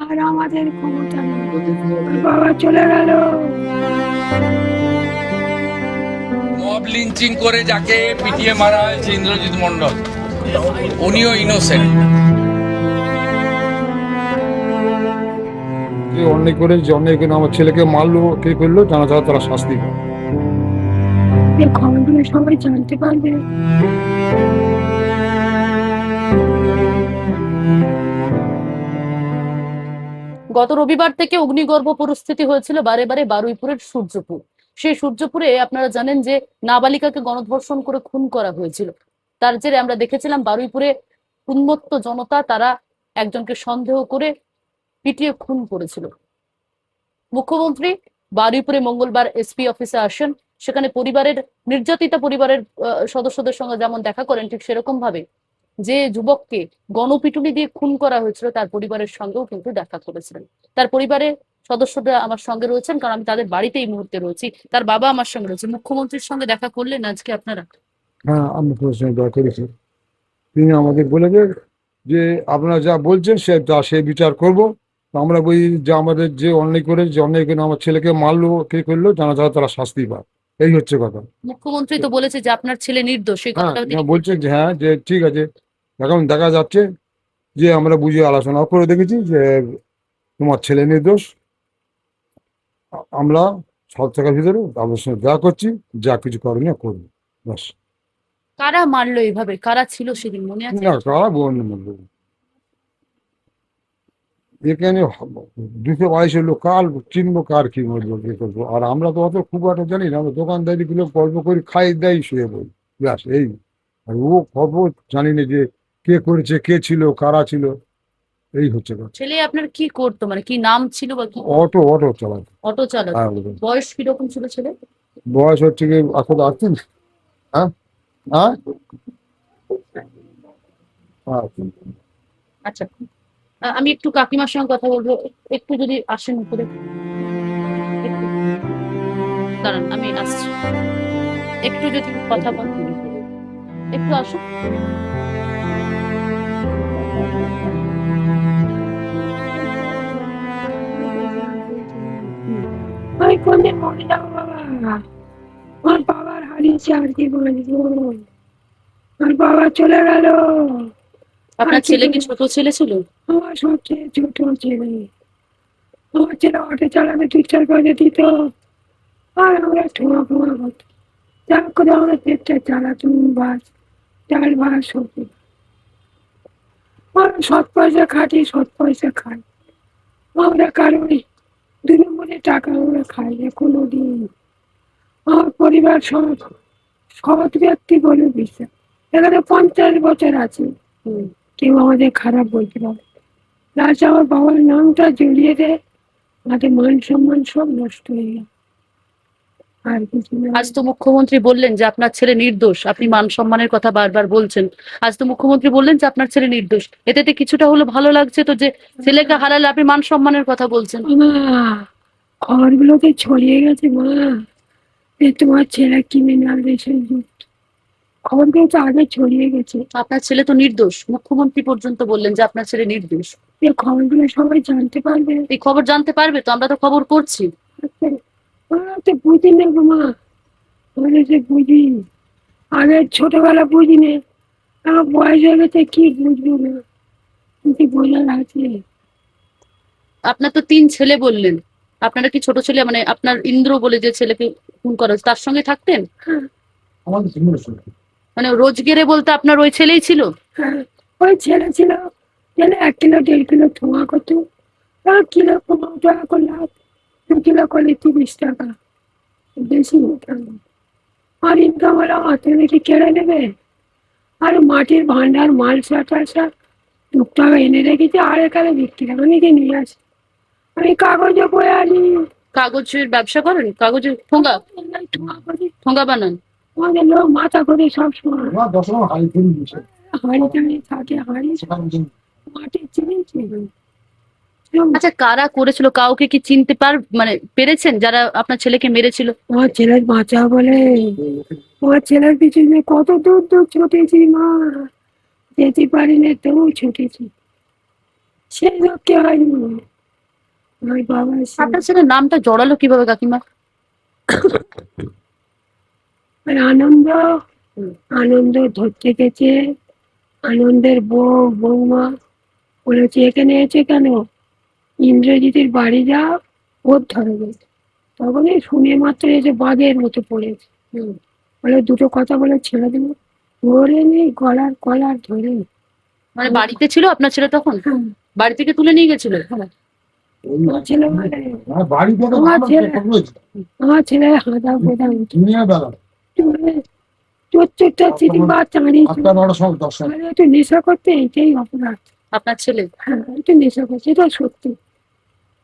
আর আমাদের ক্ষমতা নেই। ওর বাবা চলে গেল। মব লিঞ্চিং করে যাকে পিটিয়ে মারা হয়েছে ইন্দ্রজিৎ মন্ডল, উনিও ইনোসেন্ট। যে অন্যায় করে যে অন্যায় করে আমার ছেলেকে মারলো, কে করলো জানা যাওয়া, তারা শাস্তি পায়। এই খবরগুলো সবাই জানতে পারবে। গত রবিবার থেকে অগ্নিগর্ভ পরিস্থিতি হয়েছিল বারে বারে বারুইপুরের সূর্যপুর। সেই সূর্যপুরে আপনারা জানেন যে নাবালিকাকে গণধর্ষণ করে খুন করা হয়েছিল। তার জেরে আমরা দেখেছিলাম বারুইপুরে উন্মত্ত জনতা তারা একজনকে সন্দেহ করে পিটিয়ে খুন করেছিল। মুখ্যমন্ত্রী বারুইপুরে মঙ্গলবার এসপি অফিসে আসেন। সেখানে পরিবারের নির্যাতিতা পরিবারের সদস্যদের সঙ্গে যেমন দেখা করেন, ঠিক সেরকম ভাবে যে যুবককে গণপিটুনি দিয়ে খুন করা হয়েছিল তার পরিবারের সঙ্গেও কিন্তু দেখা করেছিলেন। তার পরিবারের সদস্যরা আমার সঙ্গে রয়েছেন, কারণ আমি তাদের বাড়িতে এই মুহূর্তে রয়েছি। তার বাবা আমার সঙ্গে রয়েছে। মুখ্যমন্ত্রীর সঙ্গে দেখা করলেন আজকে আপনারা? হ্যাঁ, আমি প্রশ্ন দয়া করেছি। তিনি আমাদের বলেছে যে আপনারা যা বলছেন সে বিচার করব। আমরা বলি যে আমাদের যে অন্যায় করে যে অন্যায় করে আমার ছেলেকে মারলো, কে করলো জানা যাওয়া, তারা শাস্তি পায়। এই হচ্ছে কথা। মুখ্যমন্ত্রী তো বলেছে যে আপনার ছেলে নির্দোষ, সেই হ্যাঁ, কথাটাও তিনি বলছেন যে হ্যাঁ, যে ঠিক আছে। এখন দেখা যাচ্ছে যে আমরা বুঝিয়ে আলোচনা করে দেখেছি যে তোমার ছেলে নির্দোষ। আমরা সব থাকার ভিতরে তাদের সঙ্গে দেখা করছি, যা কিছু করণীয় করবো। ব্যাস। কারা মারলো এইভাবে? কারা ছিল সেদিন মনে আছে? না, কারা বলুন এখানে 222 লোক, কার চিনবো, কার কি বলবো, কি করবো। আর আমরা তো অত খুব একটা জানি না, আমরা দোকানদারি গুলো গল্প করি, খাই দেয়, শুয়ে বলি, ব্যাস এই। আর ও খবর জানি না যে কে করেছে, কে ছিল, কারা ছিল। এই হচ্ছে কথা। ছেলে আপনার কি করতো, মানে কি নাম ছিল বা কি? অটো অটো চালাতো। অটো চালক। হ্যাঁ, বয়স কিরকম ছিল ছেলে? বয়স হচ্ছে কি এখন আসছেন। হ্যাঁ, হ্যাঁ, আচ্ছা। আচ্ছা, আমি একটু কাকিমার সঙ্গে কথা বলবো। একটু যদি আসেন উপরে, একটু দাঁড়ান, আমি আসছি। একটু যদি কথা বল, একটু আসুন। ওই কোনদিন মরে যাবো বাবা। আমার বাবার হারিয়েছে, আর কি বলবো। আমার বাবা চলে গেল। আর আপনার কি ছেলে কি বলবো? ছোট ছেলে ছিল? আমার সবচেয়ে ছোট ছেলে। আমার ছেলে অটো চালাতে 2-4 করে দিত। আর আমরা ঠোঁয়া ফোঁয়া হতো। যা করে আমরা পেটটা চালাতো, বাস, চাল ভাড়া সবজি। আমরা 7 পয়সা খাটি, 7 পয়সা খাই। আমরা কারোরই 2 নম্বরে টাকা আমরা খাই না কোনোদিন। আমার পরিবার সব সৎ ব্যক্তি বলে বিশ্বাস। এখানে 50 বছর আছে, কেউ আমাদের খারাপ বলতে পারে। লাস্ট আমার বাবার নামটা জড়িয়ে দেয়, আমাদের মান সম্মান সব নষ্ট হয়ে গেল। আর কিছু না। আজ তো মুখ্যমন্ত্রী বললেন যে আপনার ছেলে নির্দোষ। আপনি মান সম্মানের কথা বারবার বলছেন। আজ তো মুখ্যমন্ত্রী বললেন যে আপনার ছেলে নির্দোষ। এতে কিছুটা হলো ভালো লাগছে তো, যে ছেলেকে হারালে আপনি মান সম্মানের কথা বলছেন। মা, খবরগুলোতে ছড়িয়ে গেছে মা, যে তোমার ছেলে ক্রিমিনাল দেশের যুক্ত। খবরগুলো তো আগে ছড়িয়ে গেছে। আপনার ছেলে তো নির্দোষ, মুখ্যমন্ত্রী পর্যন্ত বললেন যে আপনার ছেলে নির্দোষ। এই খবরগুলো সবাই জানতে পারবে। এই খবর জানতে পারবে তো? আমরা তো খবর করছি। ওরা তো বুঝি না গো মা, ওরা যে বুঝি। আগে ছোটবেলা বুঝিনি, আমার বয়স হয়ে গেছে, কি বুঝবো না, কি বোঝার আছে। আপনার তো 3 ছেলে বললেন। আপনারা কি ছোট ছেলে, মানে আপনার ইন্দ্র বলে যে ছেলেকে খুন করা হয়েছে, তার সঙ্গে থাকতেন? হ্যাঁ, আমাদের সঙ্গে সঙ্গে। মানে রোজগেরে বলতে আপনার ওই ছেলেই ছিল? হ্যাঁ, ওই ছেলে ছিল, ছেলে 1 কিলো 1.5 কিলো ধোঁয়া করতো। 1 কিলো 15 টাকা করে লাভ, 2 কিলো করলে 30 টাকা, বেশি হতো না। আর ইনকাম হলো অত দেখি কেড়ে নেবে। আর মাটির ভান্ডার মাল টালসা টুকটাক এনে রেখেছি, আর এখানে বিক্রি করে অনেকে নিয়ে আসে। আমি কাগজে বয়ে আনি। কাগজের ব্যবসা করেন? কাগজের ঠোঙ্গা ঠোঁয়া করি। ঠোঙ্গা বানান? আমাদের লোক মাথা করে সবসময় আমার 10 নম্বর হাই ফেরি দিয়েছে। হাঁড়ি টাড়ি থাকে, হাঁড়ি মাটির জিনিস। আচ্ছা, কারা করেছিল? কাউকে কি চিনতে মানে পেরেছেন যারা আপনার ছেলেকে মেরেছিল? আমার ছেলের বাঁচা বলে আমার ছেলের পিছনে কত দূর দূর ছুটেছি মা, যেতে পারি না তবু ছুটেছি, সেই লক্ষ্যে হয়নি। আমার বাবা আপনার ছেলের নামটা জড়ালো কিভাবে কাকিমা? আনন্দ, আনন্দ ধরতে গেছে, আনন্দের বৌমা বলেছে এখানে এসে কেন, ইন্দ্রজিতের বাড়ি যাও, ওর ধরে গেছে। তখনই শুনে মাত্র এসে বাঘের মতো পড়েছে। বলে দুটো কথা বলে ছেড়ে দেবো, ধরে নেই গলার কলার ধরে। মানে বাড়িতে ছিল আপনার ছেলে তখন? হ্যাঁ, বাড়ি থেকে তুলে নিয়ে গেছিল? আমার ছেলে বলে, বাড়ি থেকে আমার আমার ছেলে- কথা বলছি। আমার ছেলে হাঁদা ফোদা উঠে দুনিয়া বেলা চোরটা চিঠি বা চাঁড়িয়ে 8টা 9টার সময় 10টা। একটু নেশা করতে, এইটাই অপরাধ। আপনার ছেলে হ্যাঁ, একটু নেশা করছে, এটা সত্যি।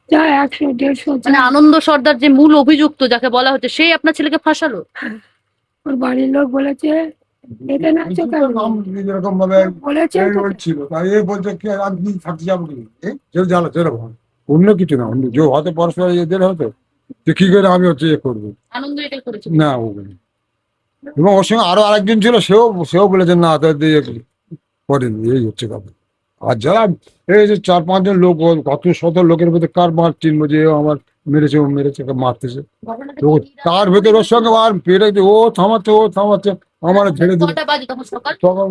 যা 100-150 মানে যা, আনন্দ সর্দার যে মূল অভিযুক্ত যাকে বলা হচ্ছে সেই আপনার ছেলেকে ফাঁসালো? ওর বাড়ির লোক বলেছে এখানে আছো কেন, নাম যেরকম ভাবে বলেছে এই তো, ওর ছিল, তাই এই বলছে কি আমি কি থাকতে যাবো কি, কেউ জ্বালা যেরকম অন্য কিছু না, অন্য যে হয়তো পরস্পর এদের হতো যে কি করে আমি হচ্ছে করবো আনন্দ এটাই করেছিল? না ওগুলো। এবং ওর সঙ্গে আরো আরেকজন ছিল, সেও সেও বলেছে না তাদের দিয়ে করেনি, এই হচ্ছে কথা। আর যারা এই যে 4-5 জন লোক, কত শত লোকের মধ্যে কার মার চিনবো যে ও আমার মেরেছে, ও মেরেছে, মারতেছে, ঘটনাটা তো কি রাত তার ভেতর ওর সঙ্গে আর পেরে ও থামাচ্ছে আমার ছেড়ে দিল। কটা বাজে তখন সকাল? তখন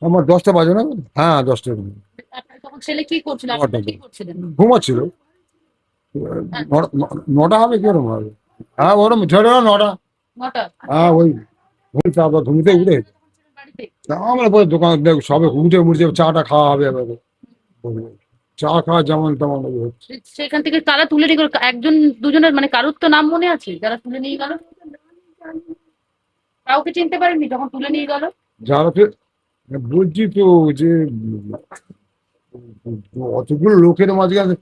আমার 10টা বাজে না, হ্যাঁ 10টার দিকে। আপনার তখন ছেলে কি করছিল, নটা আপনারা কি দিকে। করছিলেন? ঘুমাচ্ছিল। 9টা হবে কিরম হবে, হ্যাঁ ওরম ছেড়ে 9টা, 9টা? হ্যাঁ ওই ওই তারপর ঘুমিতে উঠে বাড়িতে? আমরা পরে দোকান সবে উঠে মুঠে চাটা খাওয়া হবে এবার। চা খাওয়া যেমন তেমন হচ্ছে। সেখান থেকে তারা তুলে নিয়ে গেল, একজন দুজনের মানে কারোর তো নাম মনে আছে যারা তুলে নিয়ে গেল? কাউকে চিনতে পারেননি যখন তুলে নিয়ে গেল? যারা তো বলছি তো যে অতগুলো লোকের মাঝখানে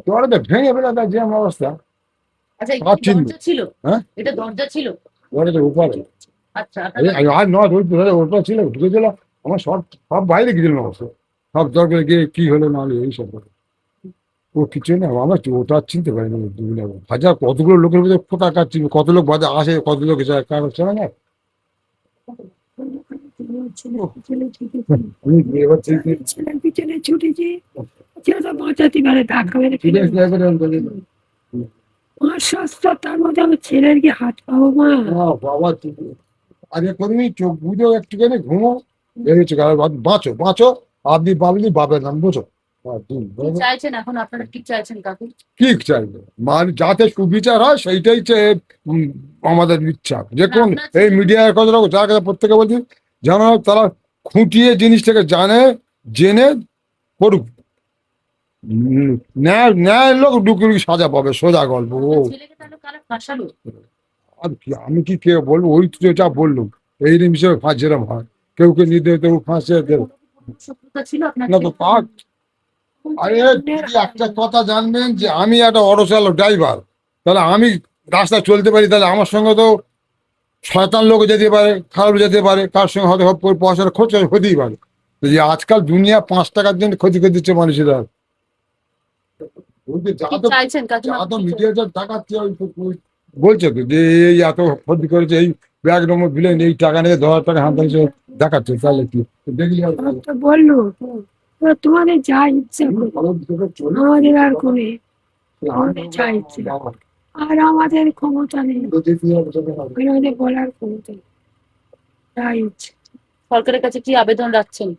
তোরা তো ভেঙে ফেলে তার যে আমার অবস্থা। আচ্ছা এটা আর কি চিনবে। দরজা ছিল? হ্যাঁ? এটা দরজা ছিল? ওরা তো উপরে আচ্ছা আপনারা আর নয় ওই ওটা ছিল ঢুকেছিল, আমার সব সব বাইরে গেছিল অবশ্য, সব দরকার গিয়ে কি হলো না হলো এইসব কথা। ও কিছু না, আমরা ওটা আর চিনতে পারি না। হাজার কতগুলো লোকের মধ্যে কোথা কার চিনবে, কত লোক বাজে আসে, কত লোক যায়, কার হচ্ছে না। আমি এবার ছেলের পিছনে ছুটেছি, ছেলেটা বাঁচাতে পারে, ধাক্কা মেরে ফেলে আমার সস্তা, তার মধ্যে আমার ছেলের কি হাত পাবো মা। বাবা আগে করিনি, চোখ বুঝেও একটুখানি ঘুমো, বেরিয়েছে বাঁচো বাঁচো, আপনি পাবলি বাপের নাম বুঝো। কি চাইছেন এখন, আপনারা কি চাইছেন কাকু? কি চাইবে মানে যাতে সুবিচার হয় সেইটাই আমাদের ইচ্ছা। যে কোন এই মিডিয়ার কথা যার কাছে প্রত্যেকে বলছি যেন তারা খুঁটিয়ে জিনিসটাকে জেনে করুক। ন্যায় ন্যায় লোক ডুকুরি সাজা পাবে, সোজা গল্প। ও আপনার ছেলেকে তাহলে কারা ফাঁসালো? আর কি আমি কি কে বলবো, ওই তো যেটা বললো এই হিসেবে ফাঁস যেরকম হয়, কেউ কে নিতে কেউ ফাঁসে দেবে শত্রুতা ছিল আপনার না তো ছেলের পাক। আরে দিদি একটা কথা জানবেন যে আমি একটা অটো চালক ড্রাইভার, তাহলে আমি রাস্তায় চলতে পারি, তাহলে আমার সঙ্গে তো শয়তান লোক যেতে পারে, খারাপ যেতে পারে, কার সঙ্গে হয়তো পয়সার খরচ হতেই পারে। তো যে আজকাল দুনিয়া 5 টাকার জন্য ক্ষতি করে দিচ্ছে মানুষেরা। ওই যে কি চাইছেন কাকিমা? যা তো মিডিয়া যা দেখাচ্ছে ওই বলছে তো যে এই এত ক্ষতি করেছে, এই ব্যাগ নম্বর দিলেন, এই টাকা নিয়ে 10,000 টাকা হাত দিয়েছে, দেখাচ্ছে, তাহলে কি দেখলি আর আমার তো বললো তোমাদের যা ইচ্ছা করো, আমাদের আর কোনো আমাদের যা ইচ্ছে, আর আমাদের ক্ষমতা নেই, আমাদের বলার ক্ষমতা নেই, যা ইচ্ছে। সরকারের কাছে কি আবেদন রাখছেন?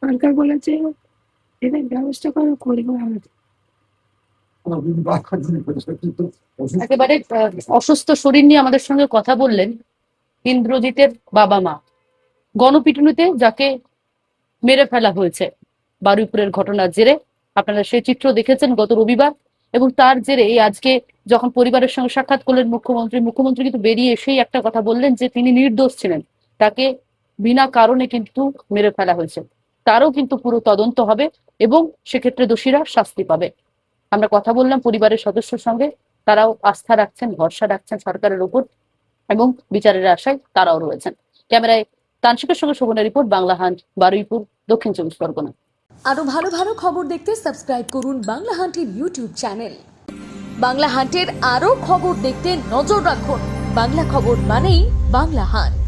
সরকার বলেছে এদের ব্যবস্থা করো, করবো আমাদের। একেবারে অসুস্থ শরীর নিয়ে আমাদের সঙ্গে কথা বললেন ইন্দ্রজিতের বাবা মা। গণপিটুনিতে যাকে মেরে ফেলা হয়েছে বারুইপুরের ঘটনার জেরে, আপনারা সেই চিত্র দেখেছেন গত রবিবার, এবং তার জেরে এই আজকে যখন পরিবারের সঙ্গে সাক্ষাৎ করলেন মুখ্যমন্ত্রী কিন্তু বেরিয়ে এসেই একটা কথা বললেন যে তিনি নির্দোষ ছিলেন, তাকে বিনা কারণে কিন্তু মেরে ফেলা হয়েছে, তারও কিন্তু পুরো তদন্ত হবে এবং সেক্ষেত্রে দোষীরা শাস্তি পাবে। আমরা কথা বললাম পরিবারের সদস্যের সঙ্গে, তারাও আস্থা রাখছেন, ভরসা রাখছেন সরকারের উপর এবং বিচারের আশায় তারাও রয়েছেন। ক্যামেরায় তানসিকের সঙ্গে শোভনের রিপোর্ট, বাংলা হান্ট, বারুইপুর, দক্ষিণ 24 পরগনা। আরো ভালো ভালো খবর দেখতে সাবস্ক্রাইব করুন বাংলা হান্টের ইউটিউব চ্যানেল। বাংলা হান্টের আরো খবর দেখতে নজর রাখুন। বাংলা খবর মানেই বাংলা হান্ট।